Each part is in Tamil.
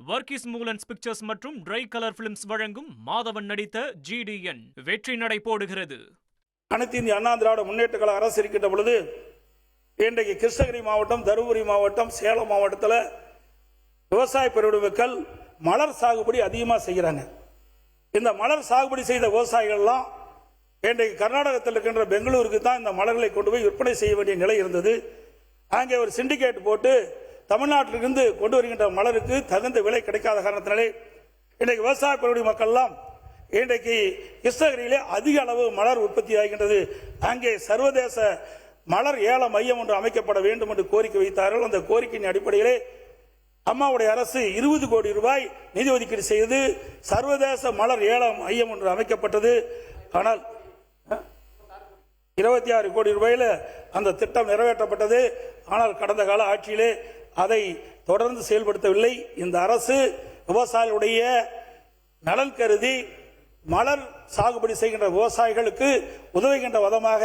வர்கீஸ் மூலன்ஸ் பிக்சர்ஸ் மற்றும் ட்ரை கலர் பிலிம்ஸ் வழங்கும் மாதவன் நடித்த GDN வெற்றி நடை போடுகிறது. அனைத்து இந்திய அண்ணா திராவிட முன்னேற்ற கழக அரசு இருக்கின்ற பொழுது இன்றைக்கு கிருஷ்ணகிரி மாவட்டம், தருமபுரி மாவட்டம், சேலம் மாவட்டத்தில் விவசாய பெருவிடுமக்கள் மலர் சாகுபடி அதிகமாக செய்கிறாங்க. இந்த மலர் சாகுபடி செய்த விவசாயிகள்லாம் இன்றைக்கு கர்நாடகத்தில் இருக்கின்ற பெங்களூருக்கு தான் இந்த மலர்களை கொண்டு போய் விற்பனை செய்ய வேண்டிய நிலை இருந்தது. அங்கே ஒரு சிண்டிகேட் போட்டு தமிழ்நாட்டிலிருந்து கொண்டு வருகின்ற மலருக்கு தகுந்த விலை கிடைக்காத காரணத்தினாலே இன்றைக்கு விவசாய பெருவிடி மக்கள்லாம் இன்றைக்கு கிருஷ்ணகிரியிலே அதிக அளவு மலர் உற்பத்தி ஆகின்றது. அங்கே சர்வதேச மலர் ஏல மையம் ஒன்று அமைக்கப்பட வேண்டும் என்று கோரிக்கை வைத்தார்கள். அந்த கோரிக்கையின் அடிப்படையிலே அம்மாவுடைய அரசு 20 கோடி ரூபாய் நிதி ஒதுக்கீடு செய்து சர்வதேச மலர் ஏல மையம் ஒன்று அமைக்கப்பட்டது. ஆனால் 26 கோடி ரூபாயில் அந்த திட்டம் நிறைவேற்றப்பட்டது. ஆனால் கடந்த கால ஆட்சியிலே அதை தொடர்ந்து செயல்படுத்தவில்லை. இந்த அரசு விவசாயிகளுடைய நலன் கருதி மலர் சாகுபடி செய்கின்ற விவசாயிகளுக்கு உதவுகின்ற விதமாக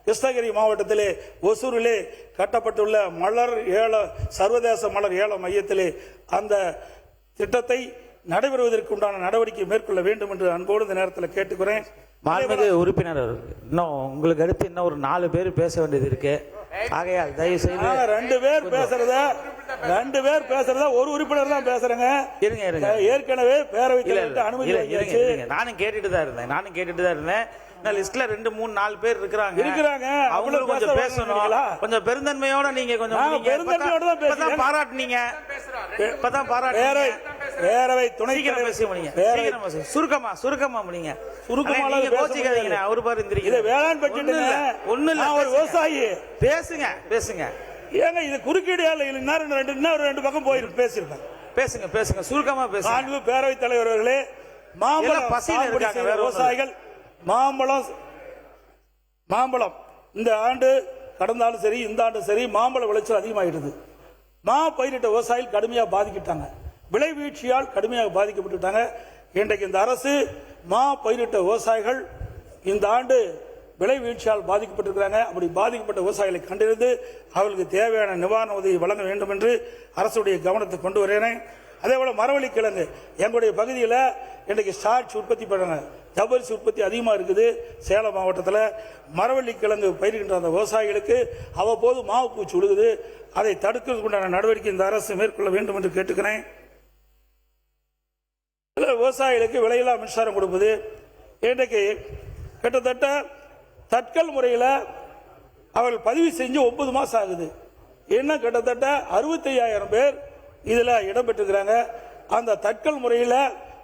கிருஷ்ணகிரி மாவட்டத்திலே ஒசூரிலே கட்டப்பட்டுள்ள மலர் ஏல சர்வதேச மலர் ஏல மையத்திலே அந்த திட்டத்தை நடைபெறுவதற்கு உண்டான நடவடிக்கை மேற்கொள்ள வேண்டும் என்று அன்போடு இந்த நேரத்தில் கேட்டுக்கிறேன். மாண்புமிகு உறுப்பினர், இன்னும் உங்களுக்கு அடுத்து இன்னும் ஒரு 4 பேர் பேச வேண்டியது இருக்கு. ஆகையால் தயவு செய்து 2 பேர் பேசுறத ஒரு உறுப்பினர் தான் பேசுறேங்க. இருங்க, ஏற்கனவே பேரவையில் அனுமதி நானும் கேட்டுட்டு தான் இருந்தேன். லிஸ்ட்ல 2, 3, 4 பேர் இருக்கிறாங்க. அவங்களும் கொஞ்சம் பேசணும். கொஞ்சம் பெருந்தன்மையோட நீங்க கொஞ்சம் பாராட்டுனீங்க. பேரவை துணை சுருக்கமா முடிங்க. அவரு பாரு வேளாண் பட்ஜெட் ஒண்ணு ஒரு விவசாயி பேசுங்க. ஏங்க இது குறுக்கீடு ரெண்டு பக்கம் போயிருக்கு. பேசுங்க சுருக்கமா பேசுங்க. பேரவைத் தலைவர் அவர்களே, மாம்பழம் பசியில் இருக்காங்க விவசாயிகள். மாம்பழம் இந்த ஆண்டு கடந்த ஆண்டு சரி, இந்த ஆண்டு சரி, மாம்பழ விளைச்சல் அதிகமாகிடுது. பயிரிட்ட விவசாயிகள் கடுமையாக பாதிக்கிட்டாங்க. விலை வீழ்ச்சியால் கடுமையாக பாதிக்கப்பட்டுட்டாங்க. இன்றைக்கு இந்த அரசு பயிரிட்ட விவசாயிகள் இந்த ஆண்டு விலை வீழ்ச்சியால் பாதிக்கப்பட்டிருக்கிறாங்க. அப்படி பாதிக்கப்பட்ட விவசாயிகளை கண்டறிந்து அவர்களுக்கு தேவையான நிவாரண உதவி வழங்க வேண்டும் என்று அரசுடைய கவனத்தை கொண்டு வருகிறேன். அதே போல மரவள்ளி கிழங்கு எங்களுடைய பகுதியில் இன்றைக்கு ஸ்டார்ச் உற்பத்தி பண்ணுறாங்க. ஜவ்வரிசி உற்பத்தி அதிகமாக இருக்குது. சேலம் மாவட்டத்தில் மரவள்ளி கிழங்கு பயிர்கின்ற அந்த விவசாயிகளுக்கு அவ்வப்போது மாவு பூச்சி விழுகுது. அதை தடுக்கிறதுக்குண்டான நடவடிக்கை இந்த அரசு மேற்கொள்ள வேண்டும் என்று கேட்டுக்கிறேன். விவசாயிகளுக்கு விலையில்லா மின்சாரம் கொடுப்பது இன்றைக்கு கிட்டத்தட்ட தட்கல் முறையில் அவர்கள் பதிவு செஞ்சு 9 மாதம் ஆகுது. இன்னும் கிட்டத்தட்ட 65,000 பேர் இதில் இடம்பெற்றிருக்கிறாங்க. அந்த தட்கல் முறையில்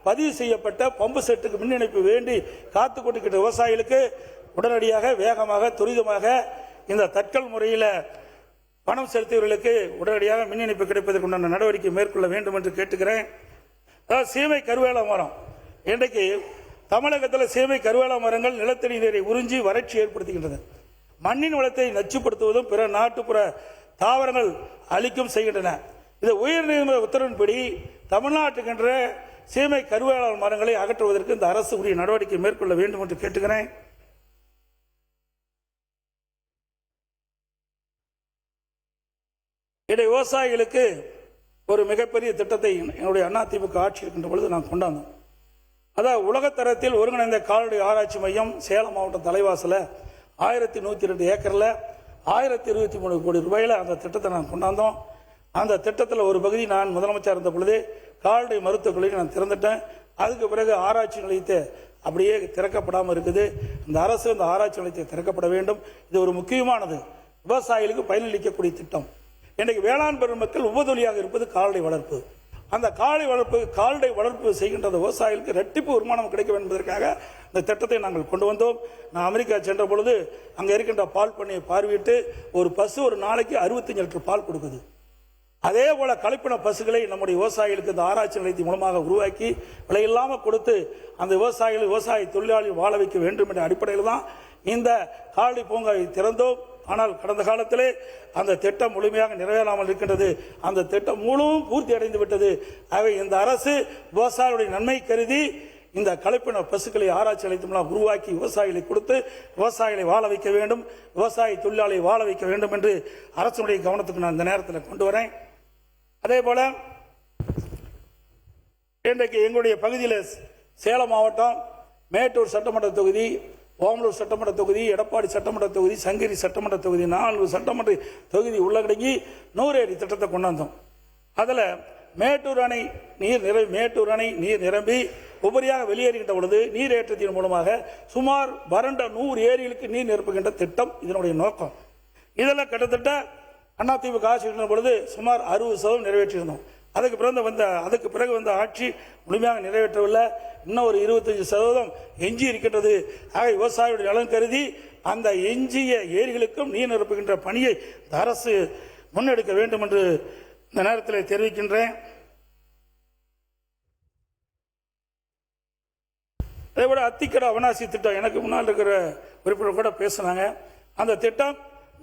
பதிவு செய்யப்பட்ட பம்பு செட்டுக்கு மின் இணைப்பு வேண்டி காத்து கொண்டிருக்கிற விவசாயிகளுக்கு உடனடியாக, வேகமாக, துரிதமாக இந்த தட்கல் முறையில் பணம் செலுத்தியவர்களுக்கு உடனடியாக மின் இணைப்பு கிடைப்பதற்குண்டான நடவடிக்கை மேற்கொள்ள வேண்டும் என்று கேட்டுக்கிறேன். அதாவது சீமை கருவேல மரம் இன்றைக்கு தமிழகத்தில் சீமை கருவேல மரங்கள் நிலத்தடி நீரை உறிஞ்சி வறட்சி ஏற்படுத்துகின்றன. மண்ணின் வளத்தை நச்சுப்படுத்துவதும் பிற நாட்டுப்புற தாவரங்கள் அழிக்கும் செய்கின்றன. இந்த உயர்நீதிமன்ற உத்தரவின்படி தமிழ்நாட்டுக்கின்ற சீமை கருவேல மரங்களை அகற்றுவதற்கு இந்த அரசு உரிய நடவடிக்கை மேற்கொள்ள வேண்டும் என்று கேட்டுக்கிறேன். இன்றைய விவசாயிகளுக்கு ஒரு மிகப்பெரிய திட்டத்தை என்னுடைய அதிமுக ஆட்சி இருக்கின்ற பொழுது நான் கொண்டாந்தோம். அதாவது உலகத்தரத்தில் ஒருங்கிணைந்த கால்நடை ஆராய்ச்சி மையம் சேலம் மாவட்டம் தலைவாசல 1102 ஏக்கர்ல 1023 கோடி ரூபாயில அந்த திட்டத்தை நான் கொண்டாந்தோம். அந்த திட்டத்தில் ஒரு பகுதி நான் முதலமைச்சர் இருந்த பொழுது கால்நடை மருத்துவக் கல்லூரி நான் திறந்துட்டேன். அதுக்கு பிறகு ஆராய்ச்சி நிலையத்தை அப்படியே திறக்கப்படாமல் இருக்குது. இந்த அரசு அந்த ஆராய்ச்சி நிலையத்தை திறக்கப்பட வேண்டும். இது ஒரு முக்கியமானது, விவசாயிகளுக்கு பயனளிக்கக்கூடிய திட்டம். இன்றைக்கு வேளாண் பெருமக்கள் உபதொழியாக இருப்பது கால்நடை வளர்ப்பு. அந்த கால்நடை வளர்ப்பு செய்கின்ற விவசாயிகளுக்கு இரட்டிப்பு வருமானம் கிடைக்க வேண்டும் என்பதற்காக இந்த திட்டத்தை நாங்கள் கொண்டு வந்தோம். நான் அமெரிக்கா சென்ற பொழுது அங்கே இருக்கின்ற பால் பண்ணையை பார்வையிட்டு ஒரு பசு ஒரு நாளைக்கு 65 லிட்டர் பால் கொடுக்குது. அதே போல கலப்பின பசுகளை நம்முடைய விவசாயிகளுக்கு இந்த ஆராய்ச்சி நிலையத்தின் மூலமாக உருவாக்கி விலையில்லாமல் கொடுத்து அந்த விவசாய தொழிலாளி வாழ வைக்க வேண்டும் என்ற அடிப்படையில் தான் இந்த கால்நடை பூங்காவை திறந்தோம். ஆனால் கடந்த காலத்திலே அந்த திட்டம் முழுமையாக நிறைவேறாமல் இருக்கின்றது. அந்த திட்டம் முழுவதும் பூர்த்தி அடைந்து விட்டது. ஆகவே இந்த அரசு விவசாயிகளுடைய நன்மை கருதி இந்த கலப்பின பசுக்களை ஆராய்ச்சி நிலையத்தின் மூலம் உருவாக்கி விவசாயிகளை கொடுத்து விவசாயிகளை வாழ வைக்க வேண்டும், விவசாய தொழிலாளியை வாழ வைக்க வேண்டும் என்று அரசுடைய கவனத்துக்கு நான் இந்த நேரத்தில் கொண்டு வரேன். அதே போல இன்றைக்கு எங்களுடைய பகுதியில் சேலம் மாவட்டம் மேட்டூர் சட்டமன்ற தொகுதி, ஓமலூர் சட்டமன்ற தொகுதி, எடப்பாடி சட்டமன்ற தொகுதி, சங்ககிரி சட்டமன்ற தொகுதி, 4 சட்டமன்ற தொகுதி உள்ளடங்கி 100 அடி திட்டத்தை கொண்டு வந்தோம். அதில் மேட்டூர் அணை நீர் நிரம்பி உபரியாக வெளியேறுகின்ற பொழுது நீரேற்றத்தின் மூலமாக சுமார் வறண்ட 100 ஏரிகளுக்கு நீர் நிரப்புகின்ற திட்டம் இதனுடைய நோக்கம். இதில் கிட்டத்தட்ட அதிமுக ஆட்சி இருந்த பொழுது சுமார் 60% நிறைவேற்றியிருந்தோம். அதுக்கு பிறகு வந்த ஆட்சி முழுமையாக நிறைவேற்றவில்லை. இன்னும் ஒரு 25% எஞ்சி இருக்கின்றது. ஆக விவசாயிகளுடைய நலன் கருதி அந்த எஞ்சிய ஏரிகளுக்கும் நீர் நிரப்புகின்ற பணியை இந்த அரசு முன்னெடுக்க வேண்டும் என்று இந்த நேரத்தில் தெரிவிக்கின்றேன். அதேபோல அத்திக்கடை அவனாசி திட்டம், எனக்கு முன்னால் இருக்கிற உறுப்பினர் கூட பேசினாங்க. அந்த திட்டம்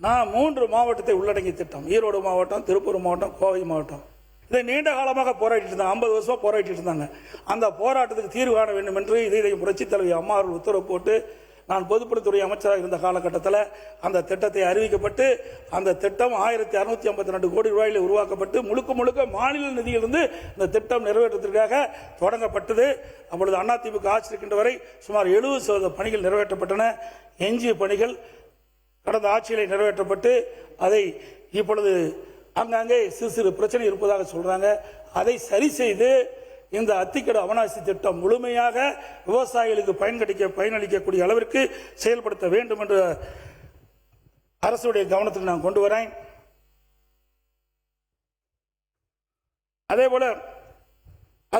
நான் 3 மாவட்டத்தை உள்ளடங்கிய திட்டம். ஈரோடு மாவட்டம், திருப்பூர் மாவட்டம், கோவை மாவட்டம். இதை நீண்ட காலமாக போராடிட்டு இருந்தாங்க, 50 வருஷமா போராடிட்டு இருந்தாங்க. அந்த போராட்டத்துக்கு தீர்வு காண வேண்டும் என்று இதை புரட்சித் தலைவி அம்மா அவர்கள் உத்தரவு போட்டு நான் பொதுப்பணித்துறை அமைச்சராக இருந்த காலகட்டத்தில் அந்த திட்டத்தை அறிவிக்கப்பட்டு அந்த திட்டம் 1652 கோடி ரூபாயில் உருவாக்கப்பட்டு முழுக்க மாநில நிதியிலிருந்து இந்த திட்டம் நிறைவேற்றத்திற்காக தொடங்கப்பட்டது. அப்பொழுது அதிமுக ஆட்சி இருக்கின்ற வரை சுமார் 70% பணிகள் நிறைவேற்றப்பட்டன. எஞ்சிய பணிகள் கடந்த ஆட்சியில் நிறைவேற்றப்பட்டு அதை இப்பொழுது அங்கங்கே சிறு பிரச்சனை இருப்பதாக சொல்றாங்க. அதை சரி செய்து இந்த அத்திக்கடை அவனாசி திட்டம் முழுமையாக விவசாயிகளுக்கு பயனளிக்கக்கூடிய அளவிற்கு செயல்படுத்த வேண்டும் என்று அரசுடைய கவனத்துக்கு நான் கொண்டு வரேன். அதே போல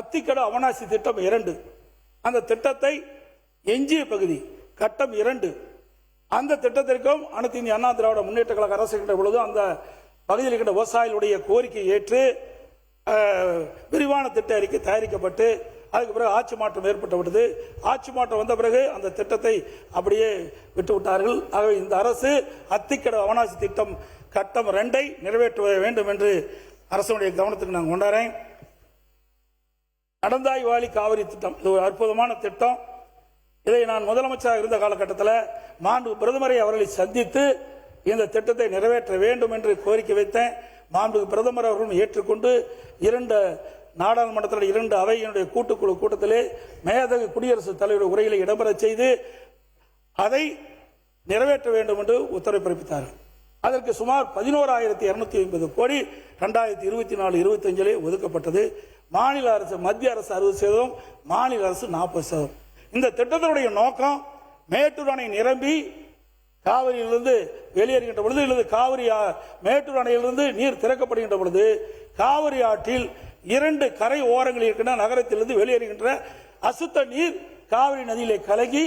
அத்திக்கடை அவனாசி திட்டம் 2, அந்த திட்டத்தை எஞ்சிய பகுதி கட்டம் 2, அந்த திட்டத்திற்கும் அனைத்து இந்திய அண்ணா திராவிட முன்னேற்ற கழக அரசு இருக்கின்ற பொழுது அந்த பகுதியில் இருக்கின்ற விவசாயிகளுடைய கோரிக்கையை ஏற்று விரிவான திட்ட அறிக்கை தயாரிக்கப்பட்டு அதுக்கு பிறகு ஆட்சி மாற்றம் ஏற்பட்டுவிட்டது. ஆட்சி மாற்றம் வந்த பிறகு அந்த திட்டத்தை அப்படியே விட்டுவிட்டார்கள். ஆகவே இந்த அரசு அத்திக்கடை அவனாசி திட்டம் கட்டம் 2 நிறைவேற்ற வேண்டும் என்று அரசுடைய கவனத்துக்கு நான் கொண்டாடுறேன். நடந்தாய் வாலி காவிரி திட்டம், இது ஒரு அற்புதமான திட்டம். இதை நான் முதலமைச்சராக இருந்த காலகட்டத்தில் மாண்பு பிரதமரை அவர்களை சந்தித்து இந்த திட்டத்தை நிறைவேற்ற வேண்டும் என்று கோரிக்கை வைத்தேன். மாண்பு பிரதமர் அவர்களும் ஏற்றுக்கொண்டு 2 நாடாளுமன்றத்தில் 2 அவையினுடைய கூட்டுக்குழு கூட்டத்திலே மேதகு குடியரசுத் தலைவர் உரைகளை இடம்பெறச் செய்து அதை நிறைவேற்ற வேண்டும் என்று உத்தரவு பிறப்பித்தார்கள். அதற்கு சுமார் 11,250 கோடி 2024-25 ஒதுக்கப்பட்டது. மாநில அரசு, மத்திய அரசு 60%, மாநில அரசு 40%. இந்த திட்டத்தினுடைய நோக்கம் மேட்டூர் அணை நிரம்பி காவிரியிலிருந்து வெளியேறுகின்ற பொழுது அல்லது மேட்டூர் அணையிலிருந்து நீர் திறக்கப்படுகின்ற பொழுது காவிரி ஆற்றில் 2 கரை ஓரங்களில் இருக்கின்ற நகரத்திலிருந்து வெளியேறுகின்ற அசுத்த நீர் காவிரி நதியிலே கலங்கி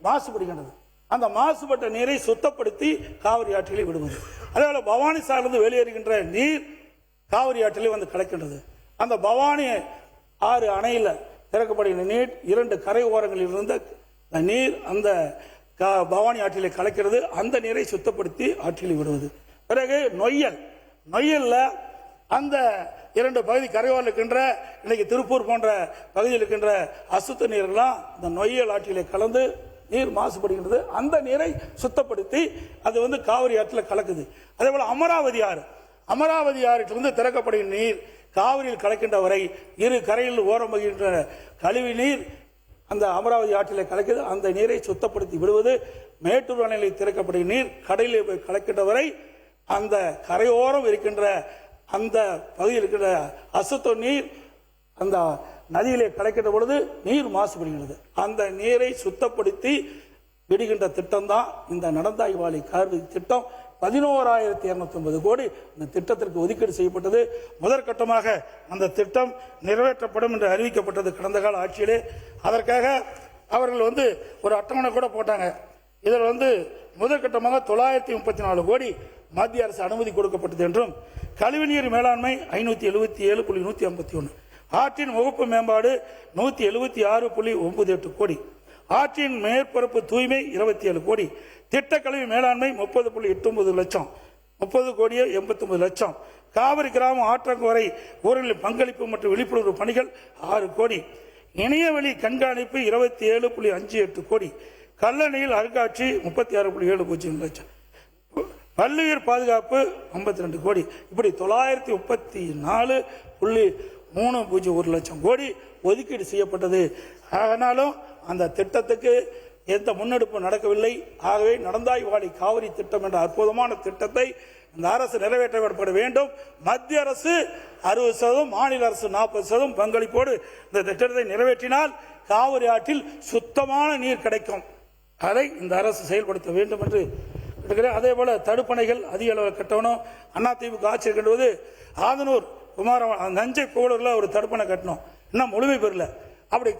மாசுபடுகின்றது. அந்த மாசுபட்ட நீரை சுத்தப்படுத்தி காவிரி ஆற்றிலே விடுவது. அதேபோல பவானி சாலிருந்து வெளியேறுகின்ற நீர் காவிரி ஆற்றிலே வந்து கலக்கின்றது. அந்த பவானி ஆறு அணையில் திறக்கப்படுகின்ற நீர் 2 கரை ஓரங்களில் இருந்த நீர் அந்த பவானி ஆற்றிலே கலக்கிறது. அந்த நீரை சுத்தப்படுத்தி ஆற்றில் விடுவது. பிறகு நொய்யல்ல அந்த 2 பகுதி கரையோரம் இருக்கின்ற இன்னைக்கு திருப்பூர் போன்ற பகுதியில் இருக்கின்ற அசுத்த நீரெல்லாம் இந்த நொய்யல் ஆற்றிலே கலந்து நீர் மாசுபடுகின்றது. அந்த நீரை சுத்தப்படுத்தி அது வந்து காவிரி ஆற்றில் கலக்குது. அதே போல அமராவதி ஆற்றிலிருந்து திறக்கப்படுகின்ற நீர் காவிரியில் கலக்கின்ற வரை 2 கரையில் ஓரம் வகின்ற கழிவு நீர் அந்த அமராவதி ஆற்றிலே கலக்குது. அந்த நீரை சுத்தப்படுத்தி விடுவது. மேட்டூர் அணையில் திறக்கப்படுகிற நீர் கடலில் போய் கலக்கின்ற வரை அந்த கரையோரம் இருக்கின்ற அந்த பகுதியில் இருக்கின்ற அசுத்த நீர் அந்த நதியிலே கலக்கின்ற பொழுது நீர் மாசுபடுகிறது. அந்த நீரை சுத்தப்படுத்தி விடுகின்ற திட்டம் தான் இந்த நடந்தாய் வாலி காவிரி திட்டம். 11,250 கோடி இந்த திட்டத்திற்கு ஒதுக்கீடு செய்யப்பட்டது. முதற்கட்டமாக அந்த திட்டம் நிறைவேற்றப்படும் என்று அறிவிக்கப்பட்டது கடந்த கால ஆட்சியிலே. அதற்காக அவர்கள் ஒரு அட்டவணை கூட போட்டாங்க. இதில் முதற்கட்டமாக 934 கோடி மத்திய அரசு அனுமதி கொடுக்கப்பட்டது என்றும், கழிவுநீர் மேலாண்மை 577.151, ஆற்றின் முகப்பு மேம்பாடு 176.98 கோடி, ஆற்றின் மேற்பரப்பு தூய்மை 27 கோடி, திட்ட கழிவு மேலாண்மை 30.89 லட்சம், 30 கோடியே 89 லட்சம், காவிரி கிராம ஆற்றங்கரை ஊர்களில் பங்களிப்பு மற்றும் விழிப்புணர்வு பணிகள் 6 கோடி, இணையவழி கண்காணிப்பு 27.58 கோடி, கல்லணையில் அருங்காட்சி 36.70 லட்சம், பல்லுயிர் பாதுகாப்பு 52 கோடி. இப்படி 934 3.1 லட்சம் கோடி ஒதுக்கீடு செய்யப்பட்டது. ஆனாலும் அந்த திட்டத்துக்கு எந்த முன்னெடுப்பும் நடக்கவில்லை. ஆகவே நடந்தாய்வாடி காவிரி திட்டம் என்ற அற்புதமான திட்டத்தை இந்த அரசு நிறைவேற்றப்பட வேண்டும். மத்திய அரசு 60%, மாநில அரசு 40% பங்களிப்போடு இந்த திட்டத்தை நிறைவேற்றினால் காவிரி ஆற்றில் சுத்தமான நீர் கிடைக்கும். அதை இந்த அரசு செயல்படுத்த வேண்டும் என்று கேட்டுக்கிறேன். அதே போல தடுப்பணைகள் அதிக அளவில் கட்டணும். அதிமுக ஆட்சி இருக்கின்றது ஆதனூர் நஞ்சை புகழூரில் ஒரு தடுப்பணை கட்டணும், இன்னும் முழுமை பெறல. அப்படி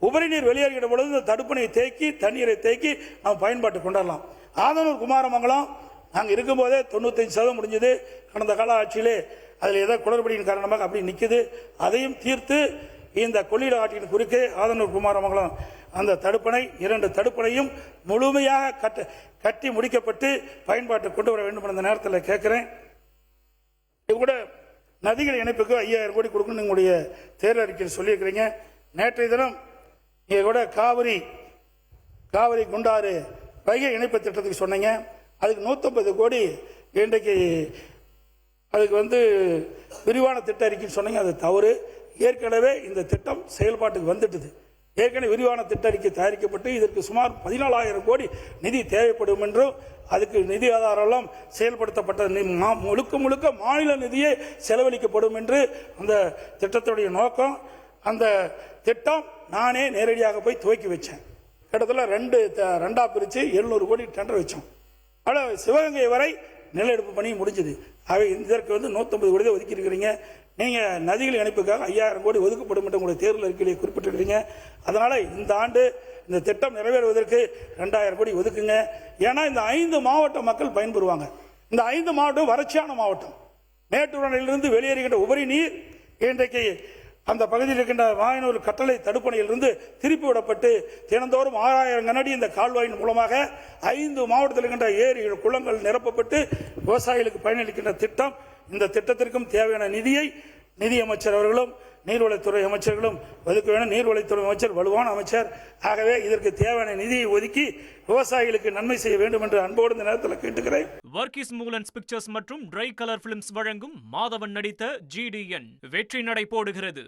உபரி நீர் வெளியேறுகிற பொழுது இந்த தடுப்பணையை தேக்கி தண்ணீரை தேக்கி நம்ம பயன்பாட்டு கொண்டாடலாம். ஆதனூர் குமாரமங்கலம் நாங்கள் இருக்கும்போதே 95% முடிஞ்சது. கடந்த கால ஆட்சியிலே அதில் ஏதோ குளறுபடியின் காரணமாக அப்படி நிற்குது. அதையும் தீர்த்து இந்த கொள்ளிட ஆற்றின் குறுக்கே ஆதனூர் குமாரமங்கலம் அந்த தடுப்பணை 2 தடுப்பணையும் முழுமையாக கட்டி முடிக்கப்பட்டு பயன்பாட்டு கொண்டு வர வேண்டும் என்ற நேரத்தில் கேட்கிறேன். இது கூட நதிகள் இணைப்புக்கு 5000 கோடி கொடுக்கணும் உங்களுடைய தேர்தல் அறிக்கையில் சொல்லியிருக்கிறீங்க. நேற்றைய தினம் இங்கே கூட காவிரி குண்டாறு வைகை இணைப்பு திட்டத்துக்கு சொன்னீங்க. அதுக்கு 150 கோடி இன்றைக்கு அதுக்கு விரிவான திட்ட அறிக்கைன்னு சொன்னீங்க. அது தவறு. ஏற்கனவே இந்த திட்டம் செயல்பாட்டுக்கு வந்துட்டுது. ஏற்கனவே விரிவான திட்ட அறிக்கை தயாரிக்கப்பட்டு இதற்கு சுமார் 14,000 கோடி நிதி தேவைப்படும் என்றும் அதுக்கு நிதி ஆதாரம் செயல்படுத்தப்பட்ட முழுக்க மாநில நிதியே செலவழிக்கப்படும் என்று அந்த திட்டத்துடைய நோக்கம். அந்த திட்டம் நானே நேரடியாக போய் துவக்கி வச்சேன். கிட்டத்தட்ட ரெண்டா பிரித்து 700 கோடி டெண்டர் வச்சோம். ஆனால் சிவகங்கை வரை நிலஎடுப்பு பணி முடிஞ்சது. அவை இதற்கு 150 கோடி ஒதுக்கி இருக்கிறீங்க. நீங்கள் நதிகள் இணைப்புக்காக 5000 கோடி ஒதுக்கப்படும் என்று உங்களுடைய தேர்தல் அறிக்கையை குறிப்பிட்டிருக்கிறீங்க. அதனால் இந்த ஆண்டு இந்த திட்டம் நிறைவேறுவதற்கு 2000 கோடி ஒதுக்குங்க. ஏன்னா இந்த 5 மாவட்ட மக்கள் பயன்பெறுவாங்க. இந்த 5 மாவட்டம் வறட்சியான மாவட்டம். மேட்டூர் அணையிலிருந்து வெளியேறுகின்ற உபரி நீர் இன்றைக்கு அந்த பகுதியில் இருக்கின்ற மாயனூர் கட்டளை தடுப்பணையிலிருந்து திருப்பி விடப்பட்டு தினந்தோறும் 6000 கனஅடி இந்த கால்வாயின் மூலமாக 5 மாவட்டத்தில் இருக்கின்ற ஏரி குளங்கள் நிரப்பப்பட்டு விவசாயிகளுக்கு பயனளிக்கின்ற திட்டம். இந்த திட்டத்திற்கும் தேவையான நிதியை நிதியமைச்சர் அவர்களும் நீர்வளத்துறை அமைச்சர்களும் ஒதுக்க வேண்டும். நீர்வளத்துறை அமைச்சர் வலுவான அமைச்சர். ஆகவே இதற்கு தேவையான நிதியை ஒதுக்கி விவசாயிகளுக்கு நன்மை செய்ய வேண்டும் என்று அன்போடு இந்த நேரத்தில் கேட்டுக்கிறேன். வர்கீஸ் மூலன்ஸ் பிக்சர்ஸ் மற்றும் ட்ரை கலர் பிலிம்ஸ் வழங்கும் மாதவன் நடித்த GDN வெற்றி நடை போடுகிறது.